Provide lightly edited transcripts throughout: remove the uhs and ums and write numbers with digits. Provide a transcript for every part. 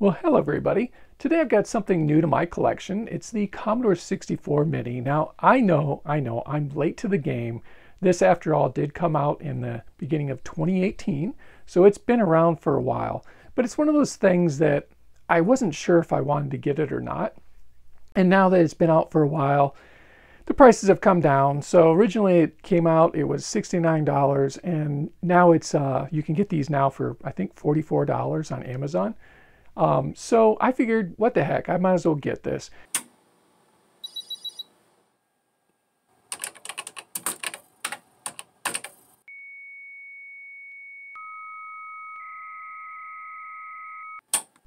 Well, hello everybody. Today I've got something new to my collection. It's the Commodore 64 Mini. Now, I know, I'm late to the game. This, after all, did come out in the beginning of 2018, so it's been around for a while. But it's one of those things that I wasn't sure if I wanted to get it or not. And now that it's been out for a while, the prices have come down. So originally it came out, it was $69, and now it's you can get these now for, I think, $44 on Amazon. So I figured, what the heck, I might as well get this.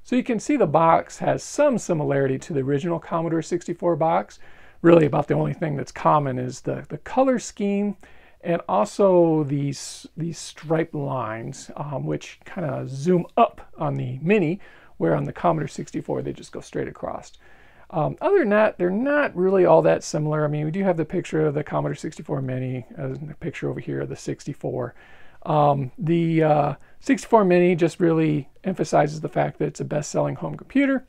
So you can see the box has some similarity to the original Commodore 64 box. Really about the only thing that's common is the color scheme and also these striped lines, which kind of zoom up on the Mini, where on the Commodore 64 they just go straight across. Other than that, they're not really all that similar. I mean, we do have the picture of the Commodore 64 Mini, the picture over here of the 64. The 64 Mini just really emphasizes the fact that it's a best-selling home computer.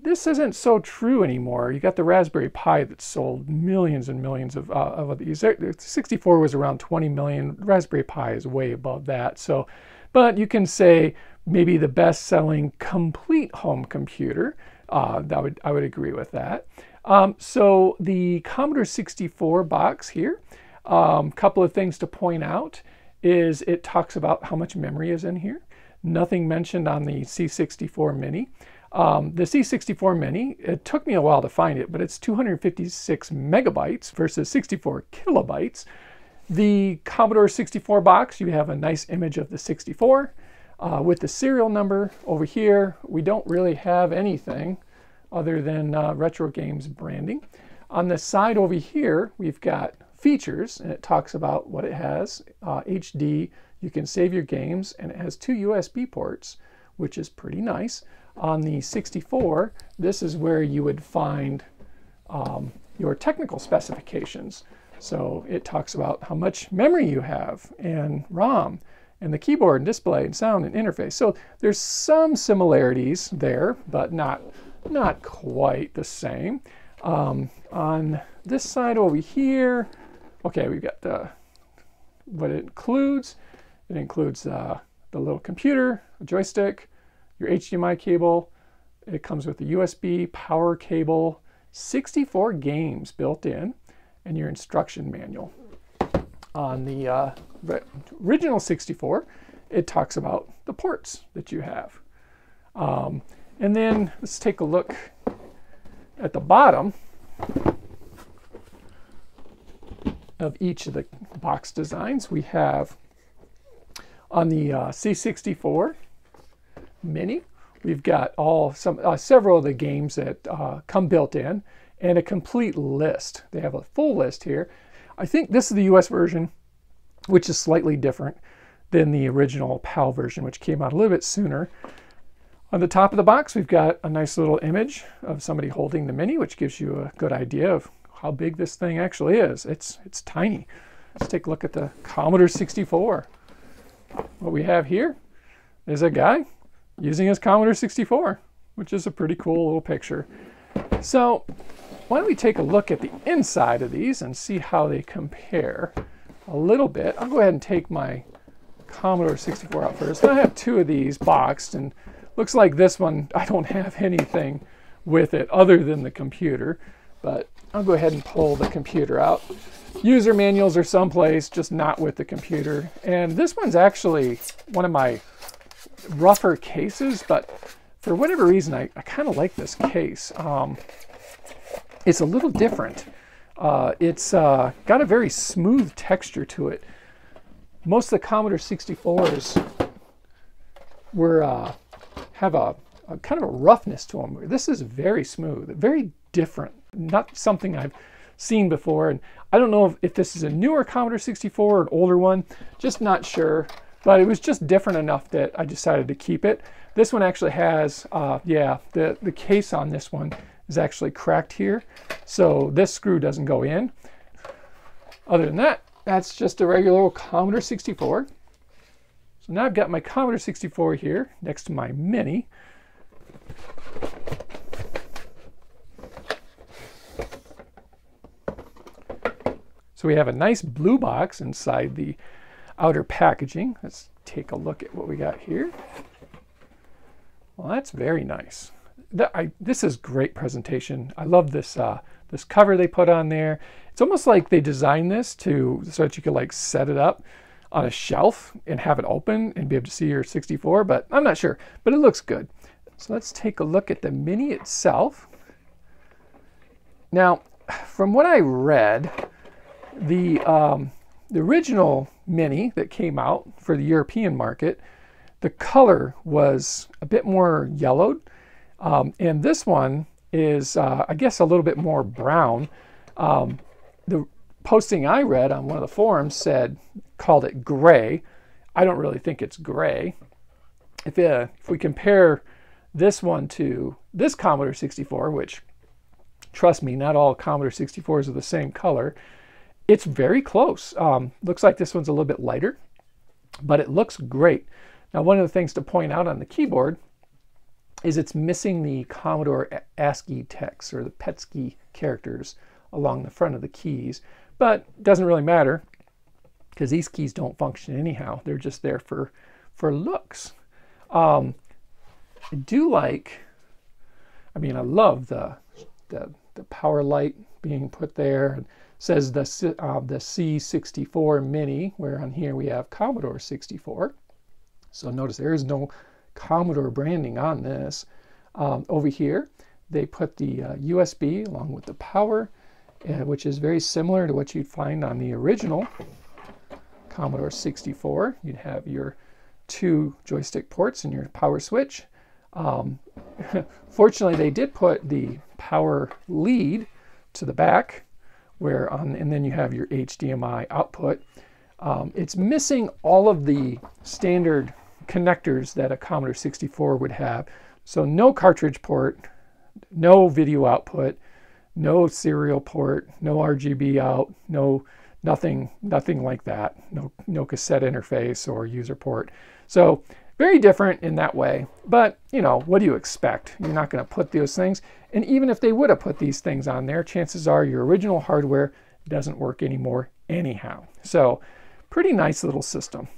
This isn't so true anymore. You got the Raspberry Pi that sold millions and millions of these. The 64 was around 20 million. Raspberry Pi is way above that. So, but you can say maybe the best-selling complete home computer. I would agree with that. So the Commodore 64 box here, couple of things to point out is it talks about how much memory is in here. Nothing mentioned on the C64 Mini. The C64 Mini, it took me a while to find it, but it's 256 megabytes versus 64 kilobytes. The Commodore 64 box, you have a nice image of the 64. With the serial number over here, we don't really have anything other than Retro Games branding. On the side over here, we've got features, and it talks about what it has. HD, you can save your games, and it has 2 USB ports, which is pretty nice. On the 64, this is where you would find your technical specifications. So it talks about how much memory you have, and ROM, and the keyboard and display and sound and interface. So there's some similarities there, but not quite the same. On this side over here, okay, we've got what it includes. It includes the little computer, a joystick, your HDMI cable. It comes with a USB power cable, 64 games built in, and your instruction manual. On the original 64, it talks about the ports that you have. And then let's take a look at the bottom of each of the box designs. We have on the C64 Mini, we've got several of the games that come built in, and a complete list. They have a full list here. I think this is the US version, which is slightly different than the original PAL version, which came out a little bit sooner. On the top of the box, we've got a nice little image of somebody holding the Mini, which gives you a good idea of how big this thing actually is. It's tiny. Let's take a look at the Commodore 64. What we have here is a guy using his Commodore 64, which is a pretty cool little picture. So why don't we take a look at the inside of these and see how they compare a little bit. I'll go ahead and take my Commodore 64 out first. I have 2 of these boxed, and looks like this one, I don't have anything with it other than the computer, but I'll go ahead and pull the computer out. User manuals are someplace, just not with the computer. And this one's actually one of my rougher cases, but for whatever reason, I kind of like this case. It's a little different. It's got a very smooth texture to it. Most of the Commodore 64s have a kind of a roughness to them. This is very smooth, very different, not something I've seen before. And I don't know if this is a newer Commodore 64 or an older one, just not sure. But it was just different enough that I decided to keep it. This one actually has, the case on this one is actually cracked here. So this screw doesn't go in. Other than that, that's just a regular old Commodore 64. So now I've got my Commodore 64 here next to my Mini. So we have a nice blue box inside the outer packaging. Let's take a look at what we got here. Well, that's very nice. This is great presentation. I love this this cover they put on there. It's almost like they designed this so that you could like set it up on a shelf and have it open and be able to see your 64, but I'm not sure, but it looks good. So let's take a look at the Mini itself. Now, from what I read, the original Mini that came out for the European market, the color was a bit more yellowed, and this one is, I guess, a little bit more brown. The posting I read on one of the forums called it gray. I don't really think it's gray. If we compare this one to this Commodore 64, which, trust me, not all Commodore 64s are the same color, it's very close. Looks like this one's a little bit lighter, but it looks great. Now, one of the things to point out on the keyboard is it's missing the Commodore ASCII text, or the PETSCII characters along the front of the keys, but it doesn't really matter because these keys don't function anyhow. They're just there for looks. I do like, I love the power light being put there. It says the C64 Mini, where on here we have Commodore 64. So notice there is no Commodore branding on this. Over here, they put the USB along with the power, which is very similar to what you'd find on the original Commodore 64. You'd have your 2 joystick ports and your power switch. Fortunately, they did put the power lead to the back, and then you have your HDMI output. It's missing all of the standard connectors that a Commodore 64 would have. So no cartridge port, no video output, no serial port, no RGB out, nothing like that. No cassette interface or user port. So very different in that way. But, what do you expect? You're not going to put those things. And even if they would have put these things on there, chances are your original hardware doesn't work anymore anyhow. So pretty nice little system.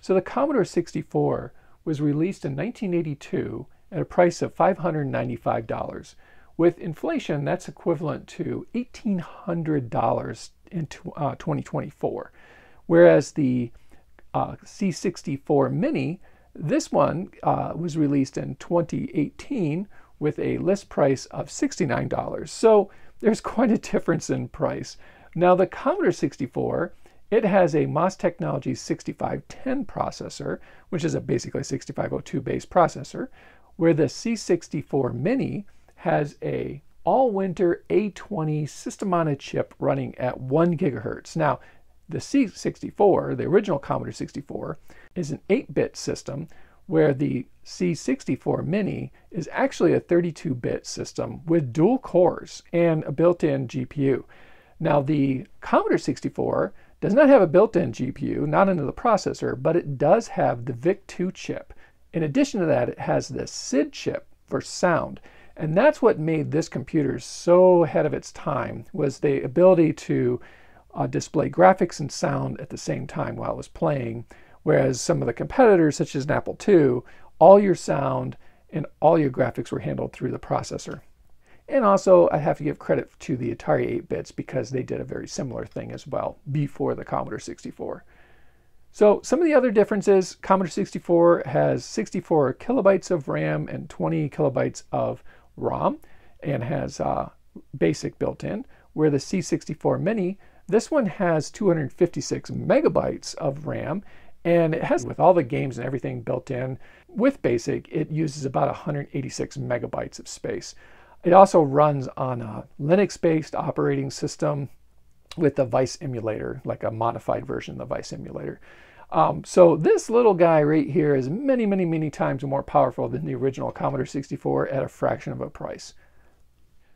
So the Commodore 64 was released in 1982 at a price of $595. With inflation, that's equivalent to $1,800 in 2024. Whereas the C64 Mini, this one was released in 2018 with a list price of $69. So there's quite a difference in price. Now the Commodore 64, it has a MOS Technologies 6510 processor, which is basically a 6502 base processor, where the C64 Mini has a all-winter A20 system-on-a-chip running at 1 gigahertz. Now, the C64, the original Commodore 64, is an 8-bit system, where the C64 Mini is actually a 32-bit system with dual cores and a built-in GPU. Now, the Commodore 64 does not have a built-in GPU, not into the processor, but it does have the VIC-2 chip. In addition to that, it has the SID chip for sound. And that's what made this computer so ahead of its time, was the ability to display graphics and sound at the same time while it was playing, whereas some of the competitors, such as an Apple II, all your sound and all your graphics were handled through the processor. And also, I have to give credit to the Atari 8-bits because they did a very similar thing as well before the Commodore 64. So some of the other differences, Commodore 64 has 64 kilobytes of RAM and 20 kilobytes of ROM and has BASIC built in, where the C64 Mini, this one has 256 megabytes of RAM, and it has, with all the games and everything built in, with BASIC, it uses about 186 megabytes of space. It also runs on a Linux-based operating system with the Vice emulator, like a modified version of the Vice emulator. So this little guy right here is many, many, many times more powerful than the original Commodore 64 at a fraction of a price.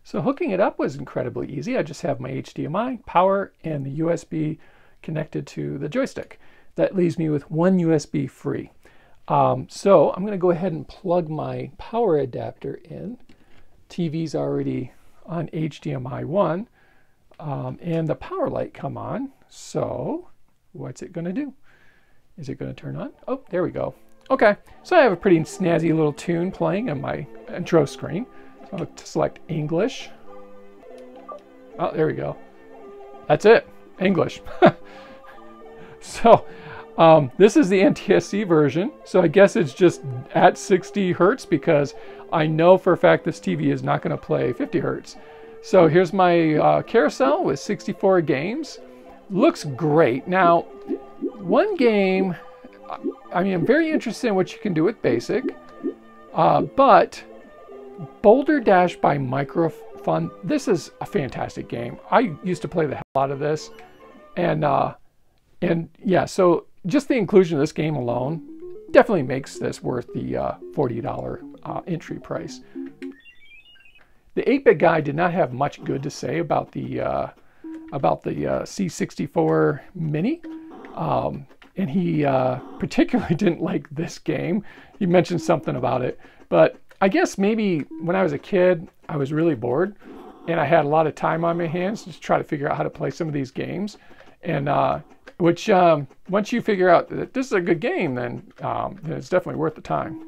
So hooking it up was incredibly easy. I just have my HDMI, power, and the USB connected to the joystick. that leaves me with one USB free. So I'm going to go ahead and plug my power adapter in. TV's already on HDMI 1, and the power light come on. So what's it going to do? Is it going to turn on? Oh, there we go. Okay, so I have a pretty snazzy little tune playing on my intro screen. So I'll select English. Oh, there we go. That's it, English. So this is the NTSC version. So I guess it's just at 60 hertz because I know for a fact this TV is not going to play 50 hertz. So here's my carousel with 64 games. Looks great. Now, one game, I mean, I'm very interested in what you can do with BASIC, but Boulder Dash by Microfun, this is a fantastic game. I used to play the hell out of this, and yeah, so just the inclusion of this game alone definitely makes this worth the $40 entry price. The 8-bit guy did not have much good to say about the C64 Mini, and he particularly didn't like this game. He mentioned something about it, but I guess maybe when I was a kid, I was really bored, and I had a lot of time on my hands to try to figure out how to play some of these games, and which once you figure out that this is a good game, then it's definitely worth the time.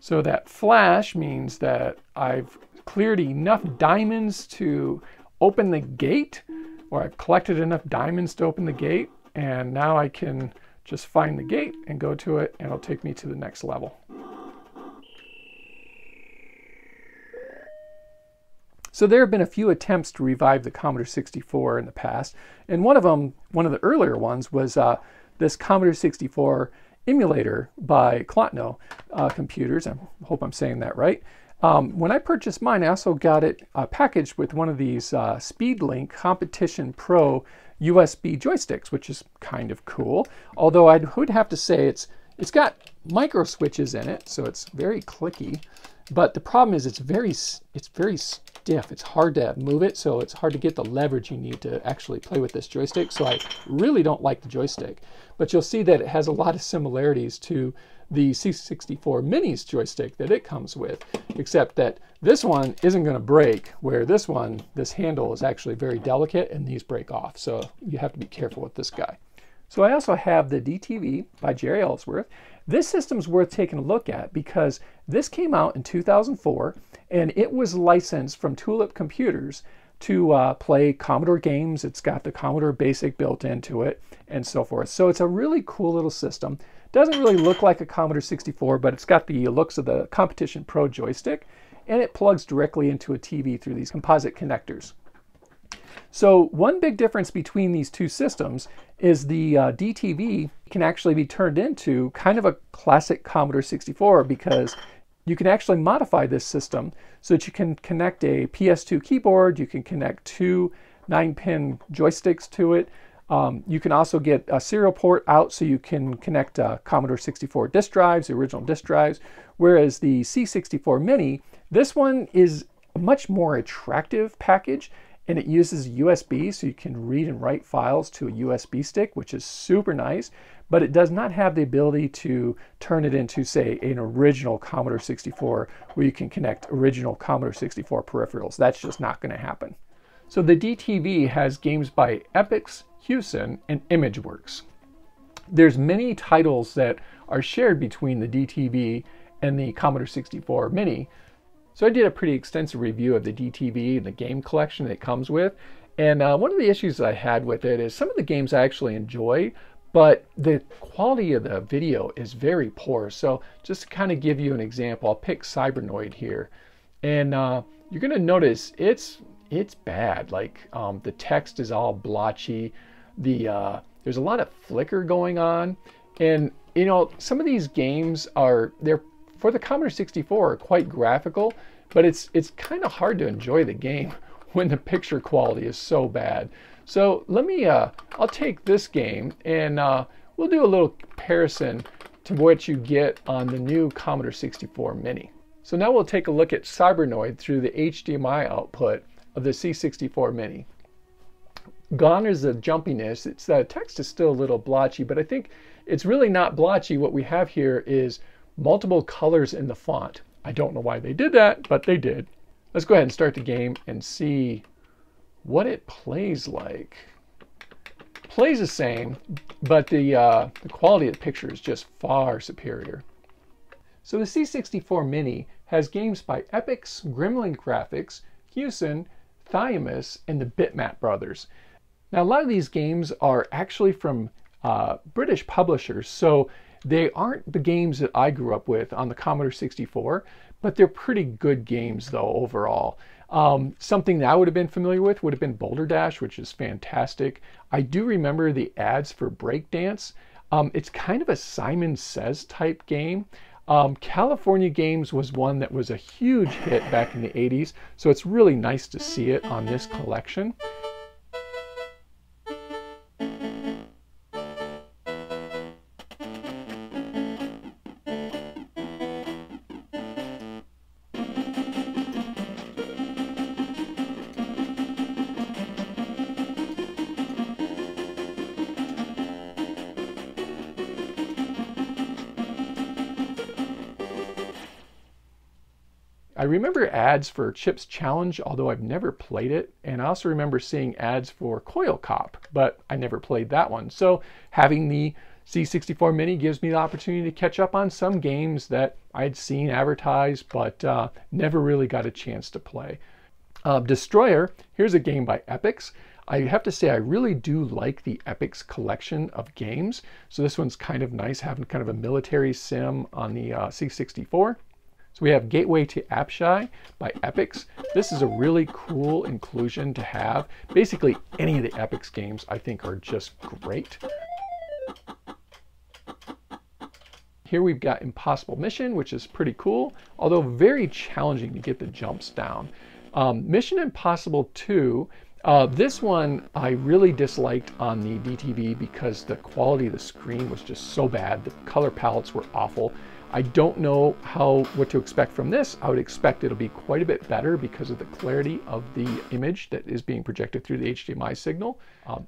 So that flash means that I've cleared enough diamonds to open the gate, or I've collected enough diamonds to open the gate, and now I can just find the gate and go to it, and it'll take me to the next level. So there have been a few attempts to revive the Commodore 64 in the past, and one of the earlier ones was this Commodore 64 emulator by Klotno Computers. I hope I'm saying that right. When I purchased mine, I also got it packaged with one of these SpeedLink Competition Pro USB joysticks, which is kind of cool. Although I would have to say it's got micro switches in it, so it's very clicky. But the problem is it's very stiff. It's hard to move it, so it's hard to get the leverage you need to actually play with this joystick. So I really don't like the joystick. But you'll see that it has a lot of similarities to the C64 Mini's joystick that it comes with, except that this one isn't going to break, where this handle is actually very delicate and these break off. So you have to be careful with this guy. So I also have the DTV by Jerry Ellsworth. This system's worth taking a look at because this came out in 2004 and it was licensed from Tulip Computers to play Commodore games. It's got the Commodore BASIC built into it and so forth. So it's a really cool little system. Doesn't really look like a Commodore 64, but it's got the looks of the Competition Pro joystick, and it plugs directly into a TV through these composite connectors. So one big difference between these two systems is the DTV can actually be turned into kind of a classic Commodore 64 because you can actually modify this system so that you can connect a PS2 keyboard, you can connect two 9-pin joysticks to it. You can also get a serial port out so you can connect Commodore 64 disk drives, the original disk drives, whereas the C64 Mini, this one is a much more attractive package, and it uses USB so you can read and write files to a USB stick, which is super nice, but it does not have the ability to turn it into, say, an original Commodore 64 where you can connect original Commodore 64 peripherals. That's just not going to happen. So the DTV has games by Epix, Hewson, and ImageWorks. There's many titles that are shared between the DTV and the Commodore 64 Mini. So I did a pretty extensive review of the DTV and the game collection that it comes with. And one of the issues that I had with it is some of the games I actually enjoy, but the quality of the video is very poor. So just to kind of give you an example, I'll pick Cybernoid here. And you're going to notice it's bad. Like the text is all blotchy. There's a lot of flicker going on. And you know, some of these games they're for the Commodore 64 are quite graphical, but it's kind of hard to enjoy the game when the picture quality is so bad. So let me, I'll take this game and we'll do a little comparison to what you get on the new Commodore 64 Mini. So now we'll take a look at Cybernoid through the HDMI output of the C64 Mini. Gone is the jumpiness. It's the text is still a little blotchy, but I think it's really not blotchy. What we have here is multiple colors in the font. I don't know why they did that, but they did. Let's go ahead and start the game and see what it plays like. Plays the same, but the quality of the picture is just far superior. So the C64 Mini has games by Epix, Gremlin Graphics, Hewson, Thyamus, and the Bitmap brothers. Now, a lot of these games are actually from British publishers, so they aren't the games that I grew up with on the Commodore 64, but they're pretty good games, though, overall. Something that I would have been familiar with would have been Boulder Dash, which is fantastic. I do remember the ads for Breakdance. It's kind of a Simon Says type game. California Games was one that was a huge hit back in the 80s, so it's really nice to see it on this collection. I remember ads for Chip's Challenge, although I've never played it, and I also remember seeing ads for Coil Cop, but I never played that one. So having the C64 Mini gives me the opportunity to catch up on some games that I'd seen advertised, but never really got a chance to play. Destroyer, here's a game by Epix. I have to say I really do like the Epix collection of games. So this one's kind of nice, having kind of a military sim on the C64. So we have Gateway to Apshai by Epix. This is a really cool inclusion to have. Basically, any of the Epix games I think are just great. Here we've got Impossible Mission, which is pretty cool, although very challenging to get the jumps down. Mission Impossible 2, this one I really disliked on the DTV because the quality of the screen was just so bad. The color palettes were awful. I don't know what to expect from this. I would expect it'll be quite a bit better because of the clarity of the image that is being projected through the HDMI signal.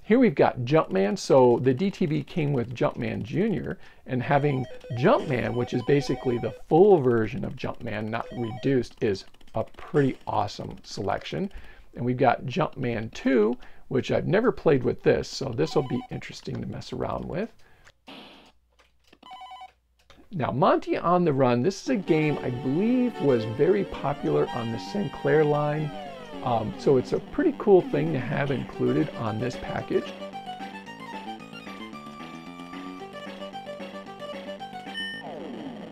Here we've got Jumpman. So the DTV came with Jumpman Jr. and having Jumpman, which is basically the full version of Jumpman, not reduced, is a pretty awesome selection. And we've got Jumpman 2, which I've never played with this, so this will be interesting to mess around with. Now, Monty on the Run, this is a game I believe was very popular on the Sinclair line. So it's a pretty cool thing to have included on this package.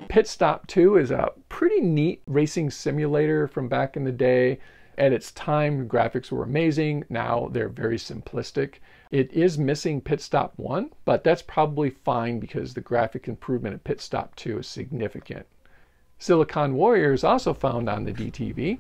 Pit Stop 2 is a pretty neat racing simulator from back in the day. At its time, graphics were amazing. Now they're very simplistic. It is missing Pit Stop 1, but that's probably fine because the graphic improvement in Pit Stop 2 is significant. Silicon Warrior is also found on the DTV.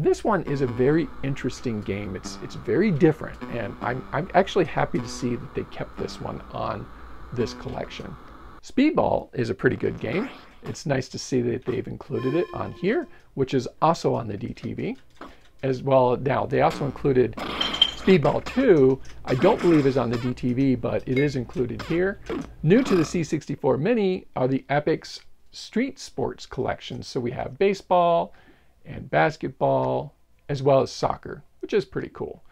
This one is a very interesting game. It's very different, and I'm actually happy to see that they kept this one on this collection. Speedball is a pretty good game. It's nice to see that they've included it on here, which is also on the DTV. As well, now they also included Speedball 2, I don't believe is on the DTV, but it is included here. New to the C64 Mini are the Epix Street Sports collections. So we have baseball and basketball, as well as soccer, which is pretty cool.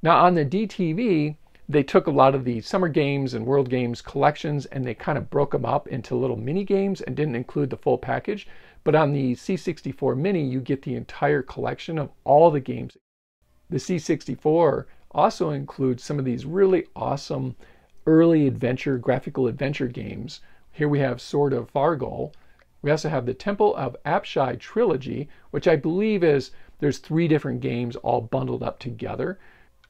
Now on the DTV, they took a lot of the Summer Games and World Games collections and they kind of broke them up into little mini games and didn't include the full package. But on the C64 Mini, you get the entire collection of all the games. The C64 also includes some of these really awesome early adventure, graphical adventure games. Here we have Sword of Fargol. We also have the Temple of Apshai trilogy, which I believe there's 3 different games all bundled up together.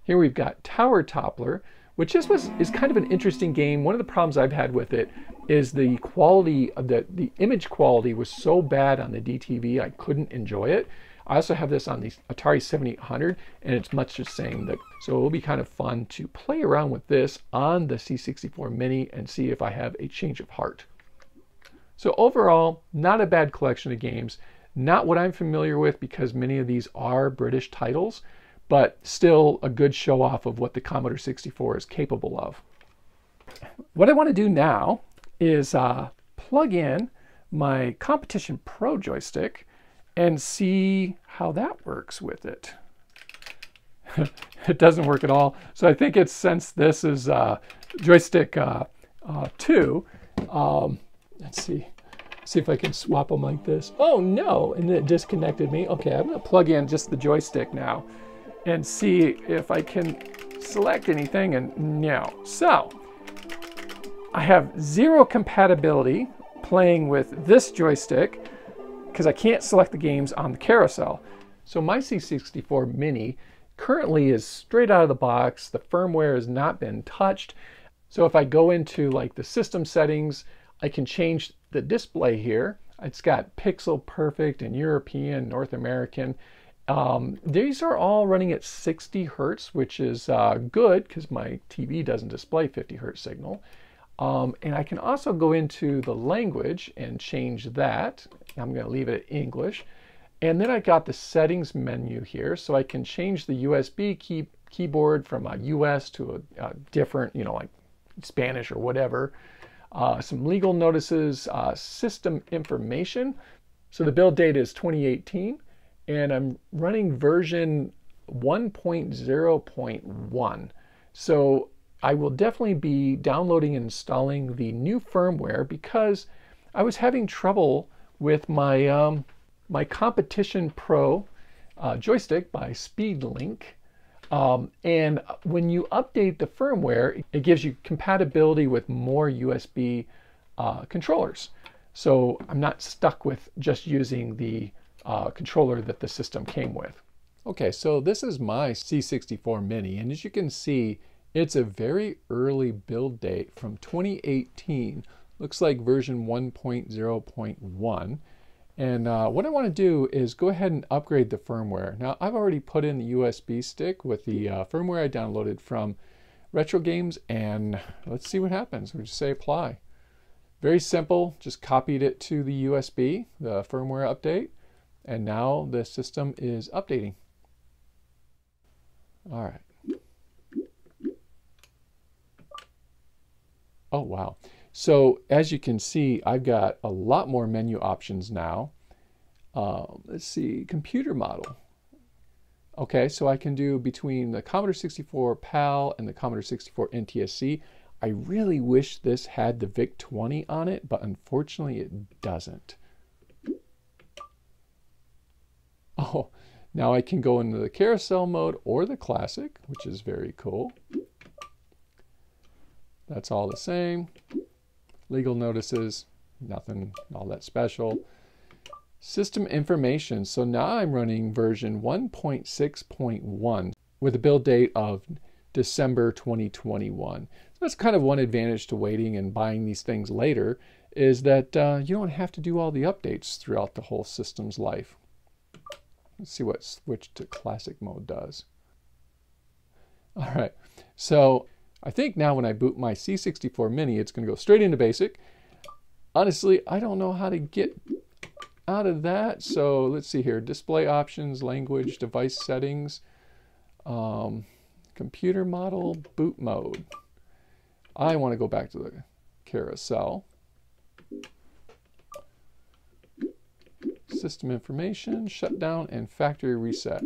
Here we've got Tower Toppler, which is kind of an interesting game. One of the problems I've had with it is the quality of the image quality was so bad on the DTV I couldn't enjoy it. I also have this on the Atari 7800 and it's much the same. So it'll be kind of fun to play around with this on the C64 Mini and see if I have a change of heart. So overall, not a bad collection of games. Not what I'm familiar with because many of these are British titles, but still a good show off of what the Commodore 64 is capable of. What I want to do now is plug in my Competition Pro joystick and see how that works with it. It doesn't work at all. So I think it's, since this is joystick 2, let's see if I can swap them like this. Oh no, and it disconnected me. Okay, I'm gonna plug in just the joystick now and see if I can select anything, and no. So I have 0 compatibility playing with this joystick because I can't select the games on the carousel. So my C64 Mini currently is straight out of the box. The firmware has not been touched. So if I go into like the system settings, I can change the display here. It's got pixel perfect and European, North American. These are all running at 60 hertz, which is good because my TV doesn't display 50 hertz signal. And I can also go into the language and change that. I'm going to leave it at English. And then I got the settings menu here, so I can change the USB keyboard from a US to a different, like Spanish or whatever. Some legal notices, system information. So the build date is 2018, and I'm running version 1.0.1. So I will definitely be downloading and installing the new firmware because I was having trouble with my my Competition Pro joystick by SpeedLink. And when you update the firmware, it gives you compatibility with more USB controllers. So I'm not stuck with just using the controller that the system came with. Okay, so this is my C64 Mini, and as you can see, it's a very early build date from 2018. Looks like version 1.0.1. And what I want to do is go ahead and upgrade the firmware. Now, I've already put in the USB stick with the firmware I downloaded from Retro Games, and let's see what happens. We just say apply. Very simple, just copied it to the USB, the firmware update, and now the system is updating. All right. Oh, wow. So as you can see, I've got a lot more menu options now. Let's see, computer model. Okay, so I can do between the Commodore 64 PAL and the Commodore 64 NTSC. I really wish this had the VIC-20 on it, but unfortunately it doesn't. Oh, now I can go into the carousel mode or the classic, which is very cool. That's all the same. Legal notices, nothing all that special. System information. So now I'm running version 1.6.1 with a build date of December 2021. So that's kind of one advantage to waiting and buying these things later, is that you don't have to do all the updates throughout the whole system's life. Let's see what switch to classic mode does. All right, so I think now when I boot my C64 Mini, it's going to go straight into basic. Honestly, I don't know how to get out of that. So let's see here. Display options, language, device settings, computer model, boot mode. I want to go back to the carousel. System information, shutdown, and factory reset.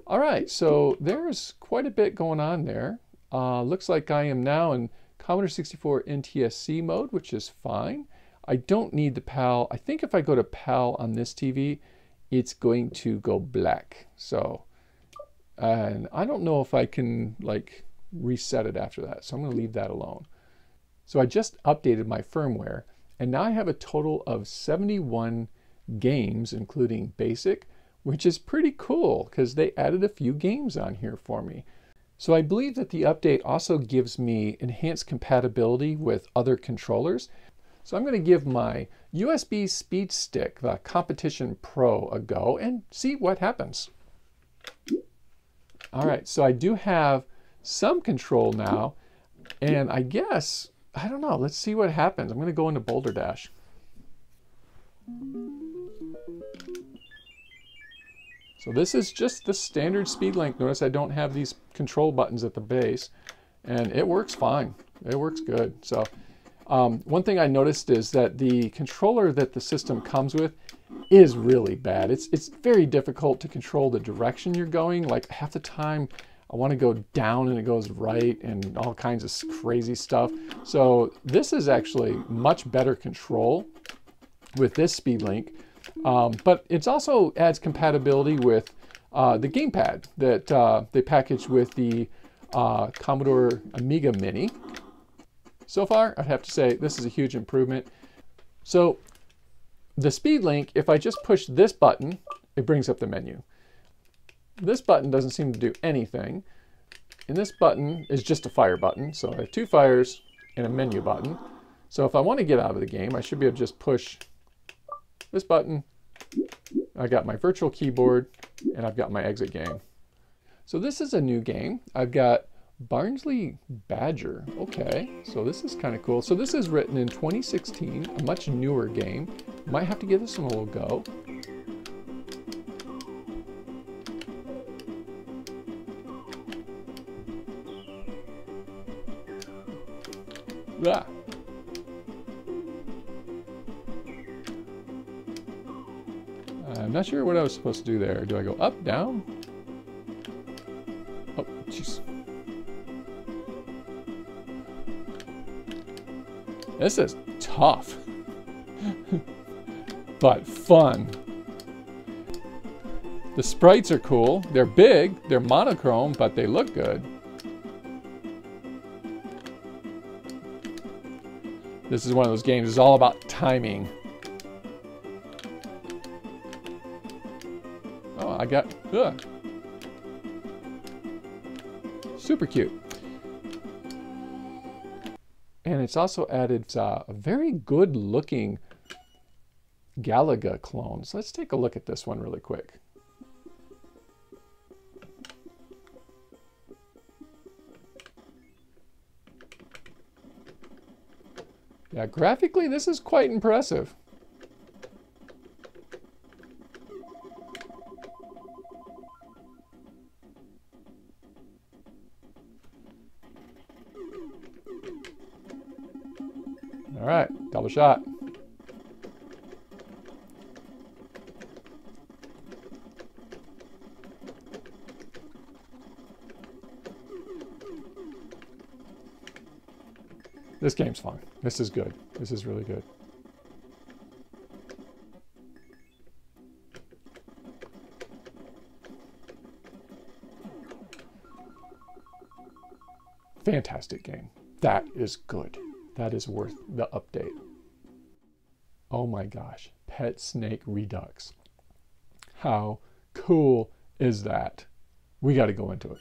All right, so there's quite a bit going on there. Looks like I am now in Commodore 64 NTSC mode, which is fine. I don't need the PAL. I think if I go to PAL on this TV, it's going to go black. So, and I don't know if I can like reset it after that. So I'm going to leave that alone. So I just updated my firmware, and now I have a total of 71 games, including basic, which is pretty cool because they added a few games on here for me. So I believe that the update also gives me enhanced compatibility with other controllers. So I'm going to give my USB speed stick, the Competition Pro, a go and see what happens. All right, so I do have some control now, and I guess, I don't know, let's see what happens. I'm going to go into Boulder Dash. So this is just the standard speed link. Notice I don't have these control buttons at the base, and it works fine. It works good. So one thing I noticed is that the controller that the system comes with is really bad. It's very difficult to control the direction you're going. Like half the time I want to go down and it goes right and all kinds of crazy stuff. So this is actually much better control with this speed link. But it also adds compatibility with the gamepad that they packaged with the Commodore Amiga Mini. So far, I'd have to say this is a huge improvement. So the speed link, if I just push this button, it brings up the menu. This button doesn't seem to do anything. And this button is just a fire button. So I have two fires and a menu button. So if I want to get out of the game, I should be able to just push this button. I got my virtual keyboard and I've got my exit game. So this is a new game. I've got Barnsley Badger. Okay, so this is kind of cool. So this is written in 2016, a much newer game. Might have to give this one a little go. Ah. I'm not sure what I was supposed to do there. Do I go up, down? Oh, jeez. This is tough, but fun. The sprites are cool. They're big, they're monochrome, but they look good. This is one of those games, it's all about timing. Oh, I got, super cute. And it's also added a very good looking Galaga clone. So let's take a look at this one really quick. Yeah, graphically this is quite impressive. All right, double shot. This game's fun. This is good. This is really good. Fantastic game. That is good. That is worth the update. Oh my gosh, Pet Snake Redux. How cool is that? We got to go into it.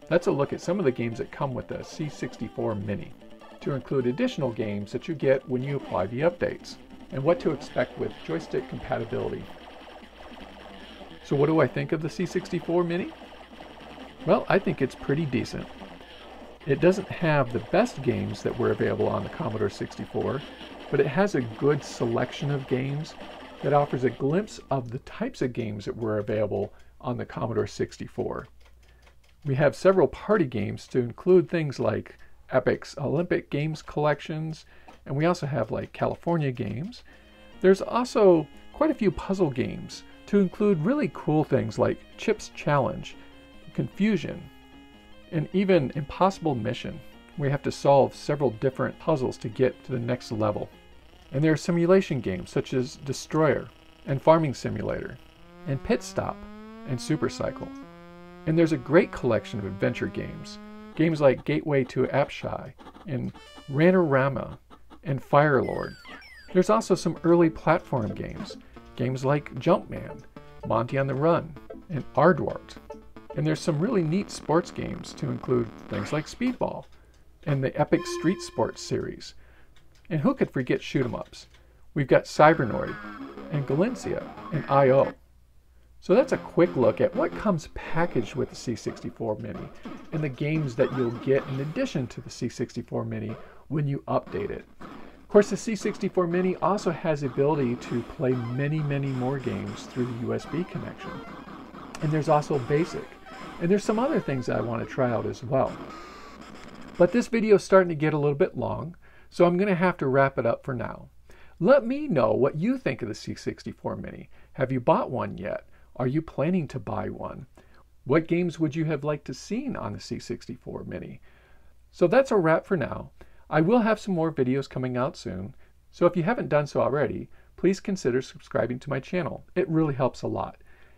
Let's look at some of the games that come with the C64 Mini, to include additional games that you get when you apply the updates, and what to expect with joystick compatibility. So what do I think of the C64 Mini? Well, I think it's pretty decent. It doesn't have the best games that were available on the Commodore 64, but it has a good selection of games that offers a glimpse of the types of games that were available on the Commodore 64. We have several party games to include things like Epic's Olympic Games collections, and we also have like California games. There's also quite a few puzzle games to include really cool things like Chip's Challenge, Confusion, and even Impossible Mission. We have to solve several different puzzles to get to the next level. And there are simulation games such as Destroyer and Farming Simulator, and Pit Stop and Super Cycle. And there's a great collection of adventure games, games like Gateway to Apshai and Ranorama and Firelord. There's also some early platform games, games like Jumpman, Monty on the Run, and Aardwart. And there's some really neat sports games to include things like Speedball and the Epic Street Sports series. And who could forget shoot 'em ups? We've got Cybernoid, and Galicia and I/O. So that's a quick look at what comes packaged with the C64 Mini and the games that you'll get in addition to the C64 Mini when you update it. Of course, the C64 Mini also has the ability to play many more games through the USB connection. And there's also BASIC. And there's some other things that I want to try out as well. But this video is starting to get a little bit long, so I'm going to have to wrap it up for now. Let me know what you think of the C64 Mini. Have you bought one yet? Are you planning to buy one? What games would you have liked to see on the C64 Mini? So that's a wrap for now. I will have some more videos coming out soon, so if you haven't done so already, please consider subscribing to my channel. It really helps a lot.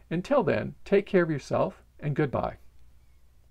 Until then, take care of yourself and goodbye.